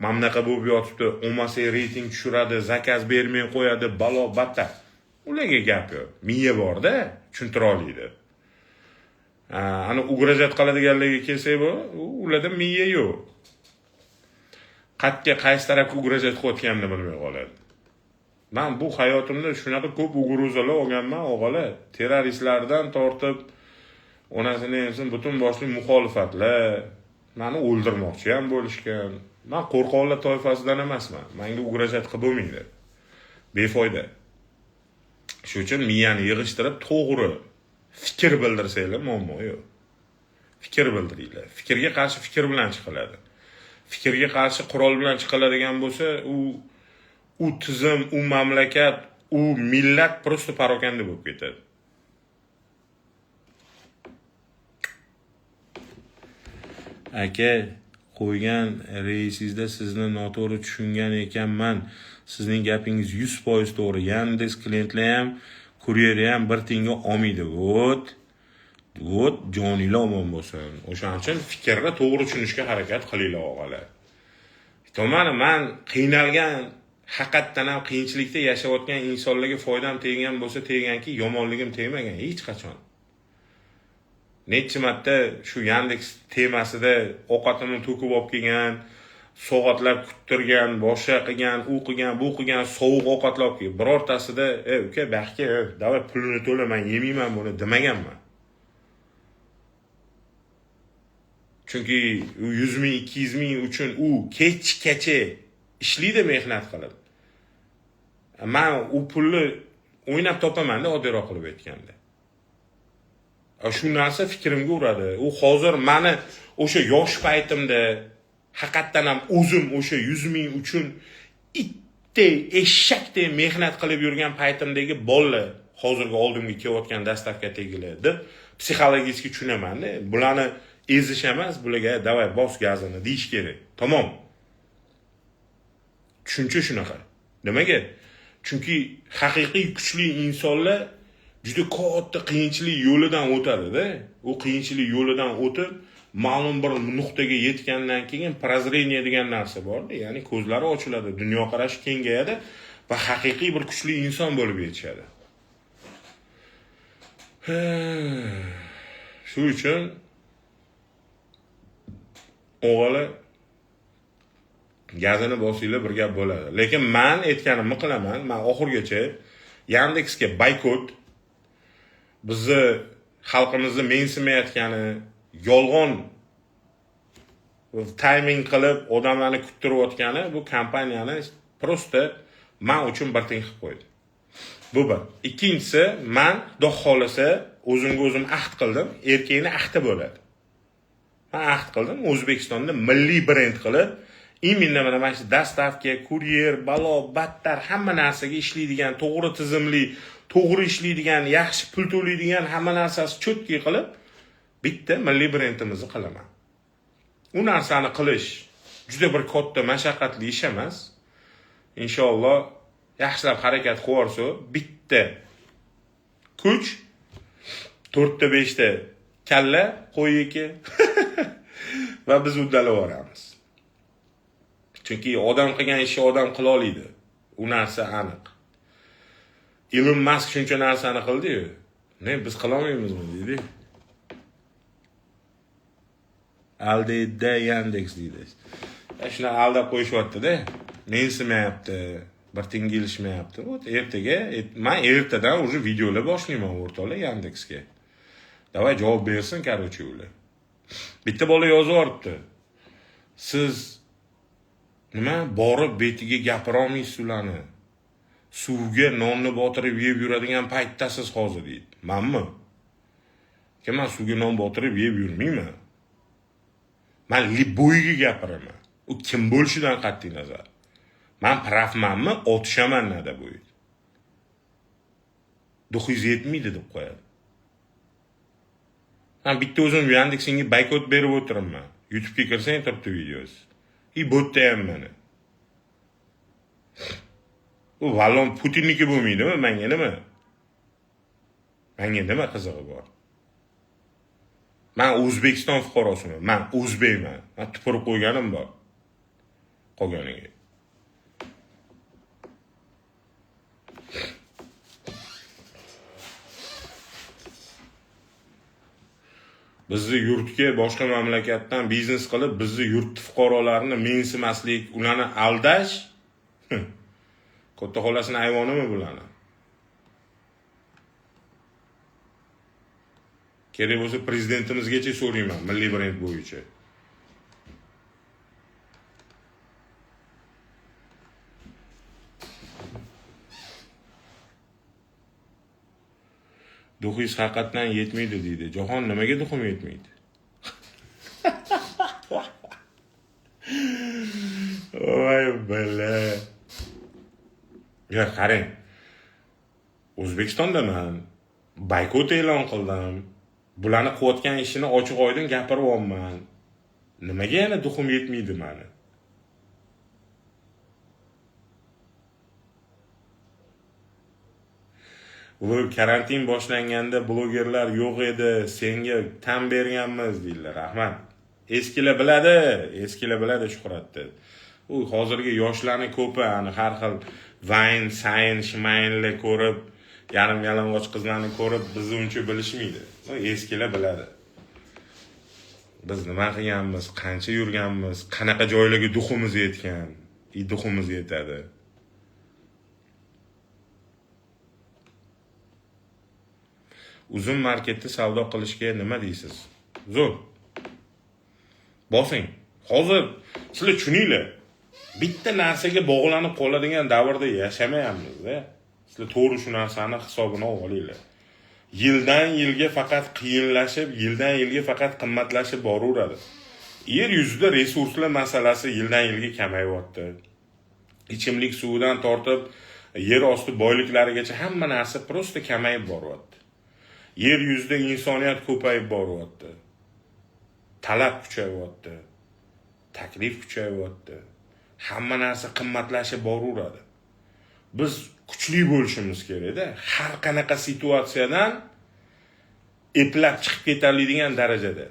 mana bunaqa bo'lib yotibdi. Olmasa reyting tushiradi, zakaz bermay qo'yadi, balo, battar. Ularga gap yo'q. Miya bor-da, tushuntira oladi. Ana ugrajat qiladiganlarga kelsak bu, ularda miya yo'q. Qatga qaysi tarafga ugrajat qilayotganini bilmay qoladi. Men bu hayotimda shunaqa ko'p ugrozalar olganman, o'g'alar. Terroristlardan tortib onasini emsin butun boshli muxolifatlar, meni o'ldirmoqchi ham bo'lishgan. Men qo'rqoqlar toifasidan emasman. Menga ugrajat qilib bo'lmaydi. Befoyda. Shuning uchun miyani yig'ishtirib to'g'ri fikr bildirsanglar muammo yo'q. Fikr bildiringlar. Fikrga qarshi fikr bilan chiqiladi. Fikrga qarshi qurol bilan chiqiladigan bo'lsa, u tizim, u mamlakat, u millat prosta parokanda bo'lib ketadi. Aka qo'ygan reisingizda sizni noto'g'ri tushungan ekanman. Sizning gapingiz 100% to'g'ri. Yandex klientlar ham, kuryer ham bir tinga olmaydi. Vot, joninglar omon bo'lsin. O'shaning uchun fikrni to'g'ri tushunishga harakat qilinglar o'g'alar. Tomoni men qiynalgan, haqiqatan ham qiyinchilikda yashayotgan insonlarga foydam teggan bo'lsa tegganki, yomonligim tegmagan hech qachon. Necha marta shu Yandex temasida ovqatimni to'kib olib kelgan, soatlar kuttirgan, boshqa qilgan, u qilgan, bu qilgan, sovuq ovqatlar olib kelgan. Birortasida, uka, baxtga, davlat pulini to'la, men yemayman buni demaganman. Chunki 100 ming, 200 ming uchun u kechgacha ishlaydi, mehnat qilib. Men u pulni o'ynab topaman-da, oddiyroq qilib aytganda. Shu narsa fikrimga uradi. U hozir meni o'sha yosh paytimda haqiqatan ham o'zim o'sha 100 ming uchun itday, eshakday mehnat qilib yurgan paytimdagi bolalar hozirgi oldimga kelayotgan dastavka tegilar deb psixologik tushunaman-da. Bularni ezish emas, bularga davay bos gazini deyish kerak. Tamom. Tushuncha shunaqa. Nimaga? Chunki haqiqiy kuchli insonlar juda katta qiyinchilik yo'lidan o'tadi-da. U qiyinchilik yo'lidan o'tib, ma'lum bir nuqtaga yetgandan keyin prozreniya degan narsa bor-da, ya'ni ko'zlari ochiladi, dunyoqarashi kengayadi va haqiqiy bir kuchli inson bo'lib yetishadi. Shu uchun o'g'li gazini bosinglar bir gap bo'ladi. Lekin men aytganimni qilaman. Men oxirgacha Yandexga boykot, bizni xalqimizni mensimayotgani, yolg'on timing qilib odamlarni kuttirib o'tgani bu kompaniyani prosta men uchun bir ting qilib qo'ydi. Bu bir. Ikkinchisi, men xudo xolasa o'zimga o'zim ahd qildim, erkakni ahdi bo'ladi. Men ahd qildim, O'zbekistonda milliy brend qilib, imенно mana shu dastavka, kuryer, balo, battar hamma narsaga ishlaydigan, to'g'ri tizimli, to'g'ri ishlaydigan, yaxshi pul to'laydigan hamma narsasi cho'tki qilib, bitta milliy brendimizni qilaman. U narsani qilish juda bir katta mashaqqatli ish emas. Inshaalloh yaxshilab harakat qilsa, bitta kuch 4 ta 5 ta kalla qo'yiki va biz uddalab boramiz. Chunki odam qilgan ishni odam qila oladi. U narsa aniq. Elon Musk shuncha narsani qildi-yu. Ne biz qilolmaymizmi deydi. Aldaydi Yandex deydi. Shuni aldab qo'yishyapti-da. Mensimayapti, bir tinga ilishmayapti. Вот ertaga men ertadan уже videolar boshlayman o'rtoqlar Yandexga. Davay javob bersin, короче, ular. Bitta bola yozib yuboribdi. Siz nima borib betiga gapira olmaysiz ularni. Suvga nonni botirib yeb yuradigan paytdasiz hozir deydi. Menmi? Men suvga non botirib yeb yurmayman. Men liboyga gapiraman. U kim bo'lishidan qat'iy nazar. Men profmanmi, otishaman nada bo'ydi. Duxingiz yetmaydi deb qo'yadi. Men bitta o'zim Yandexga boykot berib o'tiraman. YouTube'ga kirsang turibdi videosi. Botda ham mana. U vallon Putinniki bo'lmaydimi? Menga nima? Menga nima qizig'i bor? Men O'zbekiston fuqarosiman. Men o'zbekman. Men tupurib qo'yganim bor. Qolganiga. Bizni yurtga boshqa mamlakatdan biznes qilib, bizni yurt fuqarolarini mensimaslik, ularni aldash. Katta xolasini ayvonimi bularni? Kerak bo'lsa prezidentimizgacha so'rayman, milliy brend bo'yicha. Duxingiz haqiqatdan yetmaydi deydi. Jahon nimaga duxim yetmaydi? Voy bala. Ya qarang. O'zbekistonda men boykot e'lon qildim. Bularni qilayotgan ishini ochiq oydin gapirib olman. Nimaga yana duxim yetmaydi meni? Bu karantin boshlanganda blogerlar yo'q edi, senga tan berganmiz deydilar. Rahmat. Eskilar biladi Shuhratni. U hozirgi yoshlarning ko'pi ani har xil Vine, Sayin, Shmaynlar ko'rib, yarim yalang'och qizlarni ko'rib bizni uncha bilishmaydi. Eskilar biladi. Biz nima qilganmiz, qancha yurganmiz, qanaqa joylarga duximiz yetgan, duximiz yetadi. Uzun marketda savdo qilishga nima deysiz? Zo'r. Bosing. Hozir sizlar tushuninglar. Bitta narsaga bog'lanib qoladigan davrda yashamayapmiz-da. Sizlar to'g'ri shu narsani hisobini olinglar. Yildan yilga faqat qiyinlashib, yildan yilga faqat qimmatlashib boraveradi. Yer yuzida resurslar masalasi yildan yilga kamayyapti. Ichimlik suvidan tortib yer osti boyliklarigacha hamma narsa prosta kamayib boryapti. Yer yuzida insoniyat ko'payib boryapti. Talab kuchayyapti. Taklif kuchayyapti. Hamma narsa qimmatlashib boraveradi. Biz kuchli bo'lishimiz kerak-da. Har qanaqa situatsiyadan eplab chiqib ketadigan darajada.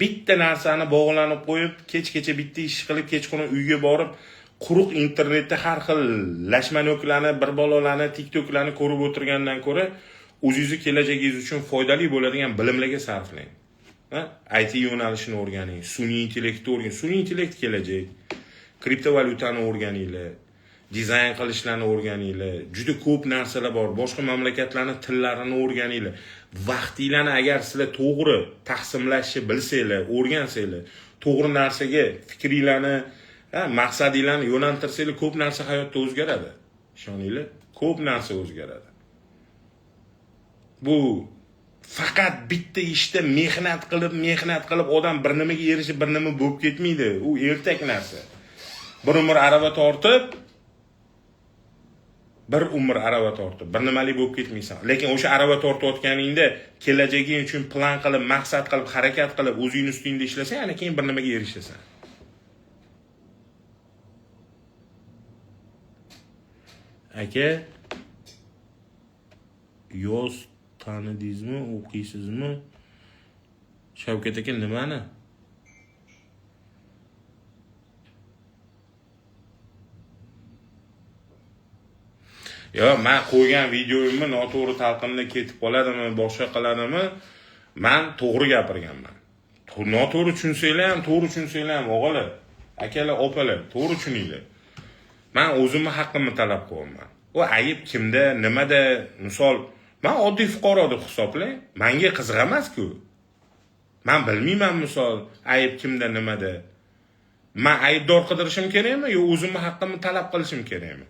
Bitta narsani bog'lanib qo'yib, kechgacha bitta ish qilib, kechqurun uyga borib, quruq internetda har xil lashmanoklarni, bir balolarni, TikToklarni ko'rib o'tirgandan ko'ra, o'zingizni kelajagingiz uchun foydali bo'ladigan bilimlarga sarflang. IT yo'nalishini o'rganing, sun'iy intellektni o'rganing. Sun'iy intellekt kelajak. Kriptovalyutani o'rganinglar, dizayn qilishlarni o'rganinglar. Juda ko'p narsalar bor. Boshqa mamlakatlarning tillarini o'rganinglar. Vaqtinglarni agar sizlar to'g'ri taqsimlashni bilsanglar, o'rgansanglar, to'g'ri narsaga fikringlarni, maqsadinglarni yo'naltirsanglar, ko'p narsa hayotda o'zgaradi. Ishoninglar, ko'p narsa o'zgaradi. Bu faqat bitta ishda mehnat qilib odam bir nimaga erishib, bir nima bo'lib ketmaydi. U ertak narsa. Bir umr arava tortib, bir nimalik bo'lib ketmaysan. Lekin o'sha arava tortayotganingda kelajaging uchun plan qilib, maqsad qilib, harakat qilib, o'zing ustingda ishlasang, ana keyin bir nimaga erishasan. Aka, yoz tanidingizmi, o'qiysizmi? Shavkat aka nimani? Yo, men qo'ygan videoyimni noto'g'ri talqinda ketib qoladimi, boshqa qiladimi? Men to'g'ri gapirganman. Noto'g'ri tushunsanglar ham, to'g'ri tushunsanglar ham, o'g'illar, akalar, opalar, to'g'ri tushuninglar. Men o'zimni haqqimni talab qilaman. O ayib kimda, nimada, misol, men oddiy fuqaro deb hisoblang, menga qiziq emas-ku. Men bilmayman misol, ayib kimda, nimada. Men aybdor qidirishim kerakmi yo o'zimni haqqimni talab qilishim kerakmi?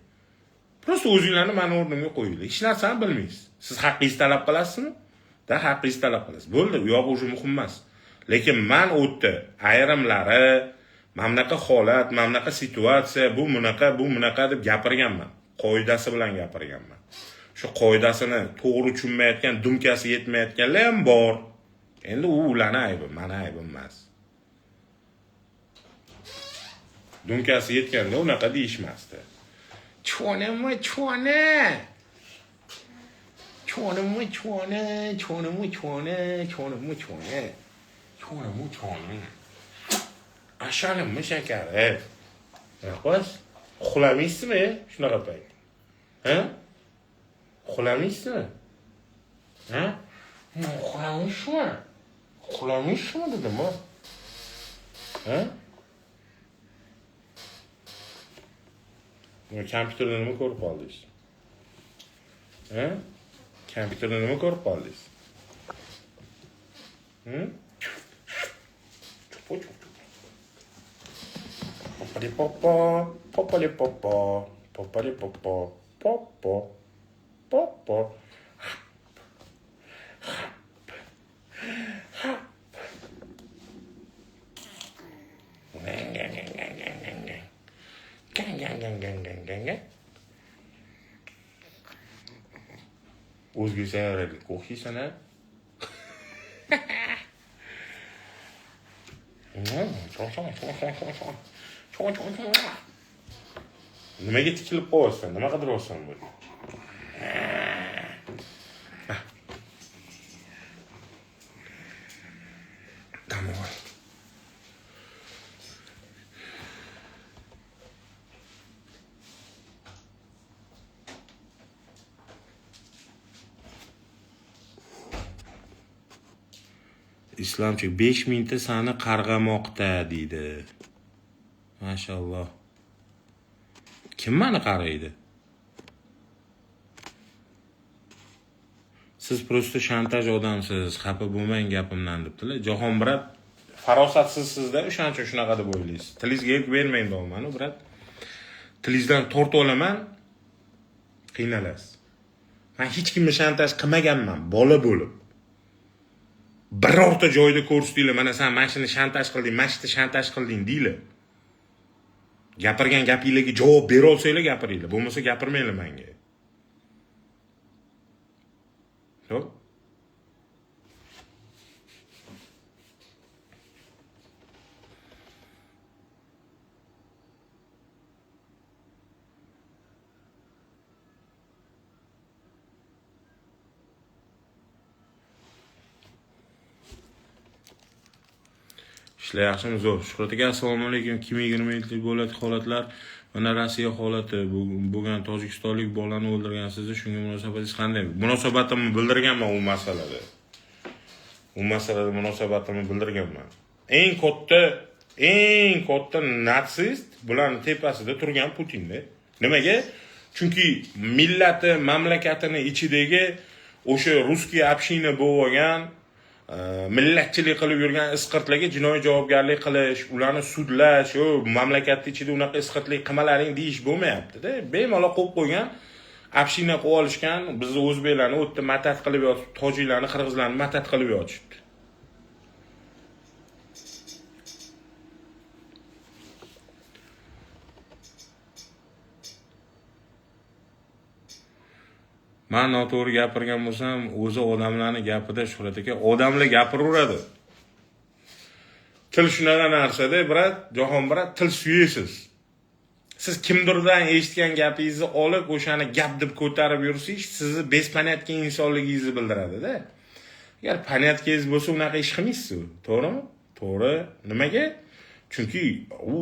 Prosta o'zinglarni meni o'rnimga qo'yinglar. Hech narsani bilmaysiz. Siz haqqingizni talab qilasizmi? Da haqqingizni talab qilasiz. Bo'ldi, u yo'q o'zi muhim emas. Lekin men o'tdi ayrimlari mamlakat holat, mamlakat situatsiya, bu bunaqa deb gapirganman. Qoidasi bilan gapirganman. Shu qoidasini to'g'ri tushunmayotgan, dumkasi yetmayotganlar ham bor. Endi u ularning aybi, meni aybim emas. Dumkasi yetganda unaqa deyishmasdi. Chonimmi, choni. Chonimmi, choni, chonimmi, choni, chonimmi, choni. Chonimmi, choni. Ashalimmi shakari. Yo'q, uxlamaysizmi shunaqa payt? Ha? Uxlamaysizmi? Ha? Uxlamaysizmi? Uxlamaysizmi dedim, ha? Kompyuterda nima ko'rib qoldingiz? Ha? Kompyuterda nima ko'rib qoldingiz? Popoli popo, popoli popo, popoli popo, popo, popo. O'zbekcha yaralik o'xshaysan-a? Nimaga tikilib qo'yapsan? Nima qidiryapsan bu? Damoy. Islomchi 5 mingta sani qarg'amoqda deydi. Mashalloh. Kim meni qaraydi? Siz prosta shantaj odamsiz, xafa bo'lmang gapimdan debdilar. Jahon brat, farosatsizsizda, o'shancha shunaqa deb o'ylaysiz. Tilingizga yeb bermang deyman, brat. Tilingizdan tortib olaman, qiynalasiz. Men hech kimni shantaj qilmaganman, bola bo'lib. Birorta joyda ko'rsatinglar, mana sen mashina shantaj qilding, mashina shantaj qilding deylar. Gapirgan gapingizga javob bera olsanglar gapiringlar, bo'lmasa gapirmanglar menga. Xo'p? Ishlar yaxshimi zo'r? Shuhrat aka, assalomu alaykum. 2020 bo'ladi holatlar. Mana Rossiya holati, bo'lgan tojikistonlik bolani o'ldirgansiz, shunga munosabatingiz qanday? Munosabatimni bildirganman u masalada. U masalada munosabatimni bildirganman. Eng katta natsist bularning tepasida turgan Putinda. Nimaga? Chunki millati, mamlakatini ichidagi o'sha ruskiy община bo'lgan millatchilik qilib yurgan isqirtlarga jinoiy javobgarlik qilish, ularni sudlash, mamlakatning ichida unaqa isqirtlik qilmalaring deyish bo'lmayapti-da. Bemalol qo'yib qo'ygan, община qilib olishgan, bizni o'zbeklarni o'tda matat qilib yotib, tojiklarni, qirg'izlarni matat qilib yotishibdi. Men noto'g'ri gapirgan bo'lsam, o'zi odamlarning gapida Shuhrat aka, odamlar gapiraveradi. Til shunaqa narsada, brat, jahon brat, til suyasiz. Siz kimdirdan eshitgan gapingizni olib, o'shani gap deb ko'tarib yursangiz, sizni bespaniyatga insonligingizni bildiradi-da. Agar paniyatkingiz bo'lsa, unaqa ish qilmaysiz, to'g'rimi? To'g'ri. Nimaga? Chunki u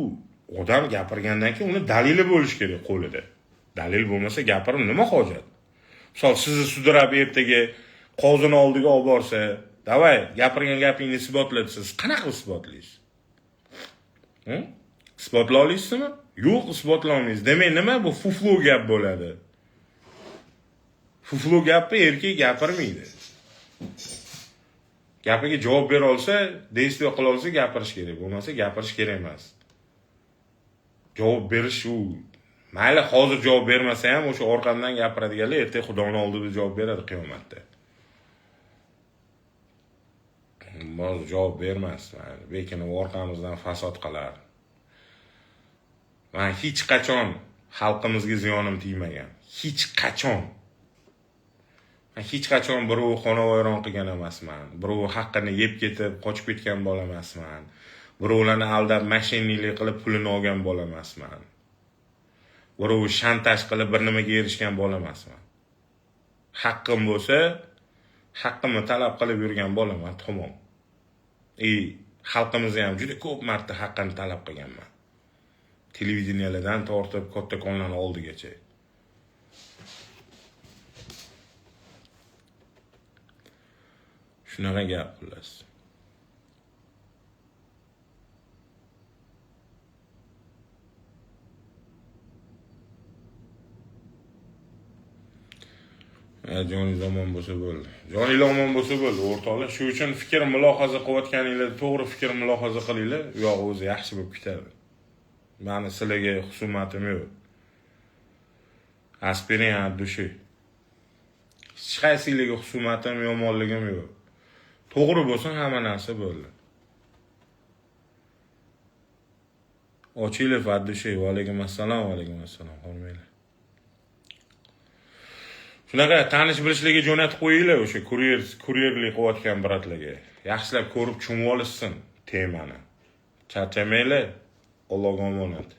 odam gapirgandan keyin uni dalili bo'lish kerak qo'lida. Dalil bo'lmasa gapirib nima hojat? Misol sizni sudrab ertaga qozini oldiga olib borsa, davay gapirgan gapingni isbotla desiz, qanaqa isbotlaysiz? Isbotlay olasizmi? Yo'q, isbotlay olmaysiz. Demak, nima bu fuflu gap bo'ladi? Fuflu gapni erkak gapirmaydi. Gapiga javob bera olsa, действие qila olsa gapirish kerak, bo'lmasa gapirish kerak emas. Javob berish u mayli hozir javob bermasa ham o'sha orqamdan gapiradiganlar ertaga Xudoning oldida javob beradi qiyomatda. Boz javob bermas, lekin orqamizdan fasod qilar. Men hech qachon xalqimizga ziyonim tegmagan. Hech qachon. Hech qachon birov xonavayron qilgan emasman. Birov haqqini yeb ketib, qochib ketgan bola emasman. Birovlarni aldab mashinalik qilib pulini olgan bola emasman. Birov shantaj qilib bir nimaga erishgan bola emasman. Haqqim bo'lsa, haqqimni talab qilib yurgan bolaman, tamom. Xalqimizga ham juda ko'p marta haqqini talab qilganman. Televideniyalardan tortib kattakonlarning oldigacha. Shunaqa gap qilasiz. Joni zamon bo'lsa bo'ldi. Joni zamon bo'lsa bo'ldi, o'rtoqlar. Shu uchun fikr mulohaza qilayotganinglar, to'g'ri fikr mulohaza qilinglar, u yoq o'zi yaxshi bo'lib ketadi. Meni sizlarga husumatim yo'q. Aspirin ad dushi. Hech qaysinglarga husumatim, yomonligim yo'q. To'g'ri bo'lsin, hamma narsa bo'ldi. Ochilov ad dushi. Va alaykum assalom, va alaykum assalom. Hormaylar. Shunaqa tanish bilishlarga jo'natib qo'yinglar o'sha kuryerlik qilayotgan bratlarga. Yaxshilab ko'rib cho'mib olishsin temani. Charchamanglar. Allohga omonat.